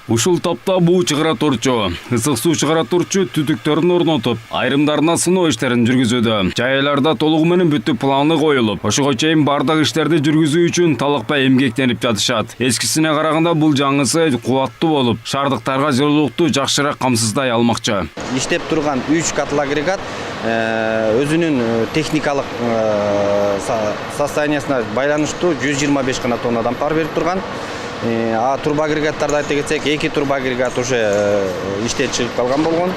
Ушул топто буу чыгара турчу, ысык суу чыгара турчу түтүктөрүн орнотуп, айрымдарына сыноо иштерин жүргүзүүдө. Жайларда толугу менен бүттүк планы коюлуп, ошого чейин бардык иштерди жүргүзүү үчүн талыкпай эмгектенип жатышат. Эскисине караганда бул жаңысы кубаттуу болуп, шаардыктарга жылуулукту жакшыраак камсыздай алмакчы. Иштеп турган 3 катыл агрегат өзүнүн техникалык состояниясына байланыштуу 125 гана тоннадан пар берип турган. Турбо агрегаттарды айта кетсек, 2 турбо агрегат уже иштен чыгып калган болгон,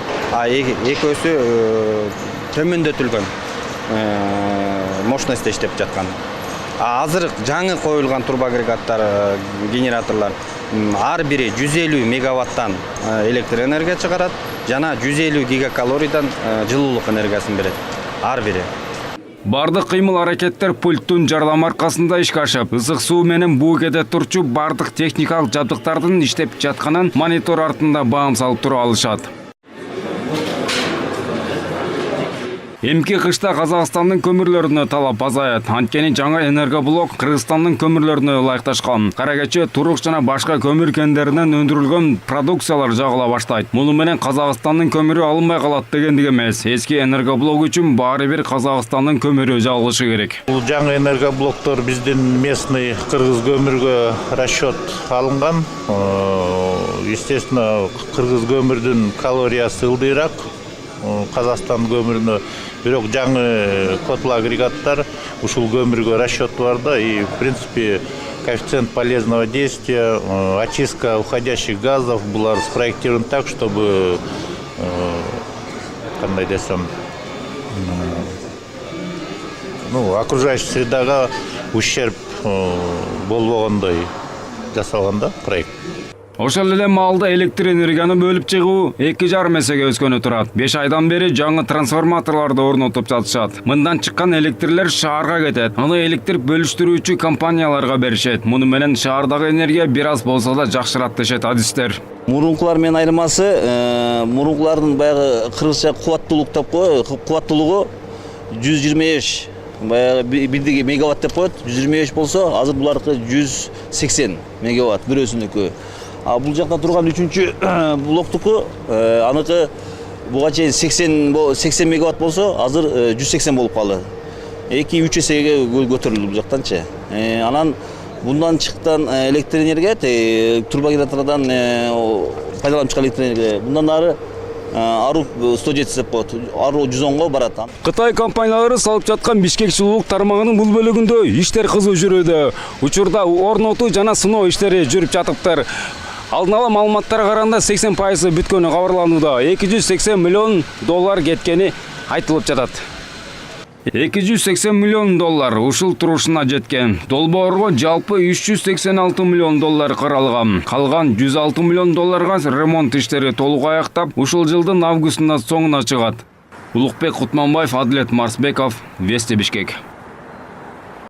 экөөсү төмөндөтүлгөн мощностьта иштеп жаткан. Азыр жаңы коюлган турбо агрегаттар, генераторлор ар бири 150 мегаваттан электр энергия чыгарат, жана 150 гигакалорийдан жылуулук энергиясын берет. Ар бири. Бардык кыймыл-аракеттер пульттун жардамы аркасында ишке ашып, ысык суу менен буу кете турчу бардык техникалык жабдыктардын иштеп жатканын монитор артында баам салып туруп алышат. Эмки кышта Казакстандын көмүрлөрүнө талап азаят. Анткени жаңа энергоблок Кыргызстандын көмүрлөрүнө ылайыкташкан. Кара кече, турук жана башка көмүр кендеринен өндүрүлгөн продукциялар жагыла баштайт. Муну менен Казакстандын көмүрү алынбай калат дегендик эмес. Эски энергоблок үчүн баары бир Казакстандын көмүрү жагылышы керек. Бул жаңы энергоблоктор биздин местный кыргыз көмүргө расчет алынган. Естественно, кыргыз көмүрдүн калориясы ылдыйраак. Казакстан көмүрүнө бирок жаңы котл агрегаттар ушул көмүргө расчеты бар да, и в принципе коэффициент полезного действия, очистка уходящих газов булар спроектирован так, чтобы кандай десем, окружающая средага ущерб болбогондой жасалган да проект. Ошол эле маалда электр энергияны бөлүп чыгуу 2,5 эсеге өскөнү турат. 5 айдан бери жаңы трансформаторлорду орнотуп жатышат. Мындан чыккан электрлер шаарга кетет. Аны электр бөлүштүрүүчү компанияларга беришет. Муну менен шаардагы энергия бир аз болсо да жакшырат дешет адистер. Мурункулар менен айырмасы, мурункулардын баягы кыргызча кубаттуулугу 125 бирдиги мегаватт деп коет, 125 болсо, азыр булардыкы 180 мегаватт бирөөсүнүкү. Бул жакта турган 3-чү блоктуку, аныкы буга чейин 80 мегаватт болсо, азыр 180 болуп калды. 2-3 эсеге көтөрүлдү бул жактанчы. Анан bundan чыккан электр энергия, турбогенератордон пайдаланып чыккан электр энергия. Bundan ары Ару 170 деп коет, Ару 110го барат. Кытай компаниялары салып жаткан Бишкек жылуулук тармагынын бул бөлүгүндө иштер кызуу жүрүүдө. Учурда орнотуу жана сыноо иштери жүрүп жатыптыр. Алдын ала маалыматтарга караганда 80% бүткөнү кабарланууда. $280 миллион кеткени айтылып жатат. $280 миллион ушул турушуна жеткен. Долбоорго жалпы $386 миллион каралган. Калган $106 миллион ремонт иштери толук аяктап, ушул жылдын августунда соңуна чыгат. Улукбек Кутманбаев, Адилет Марсбеков, Вести Бишкек.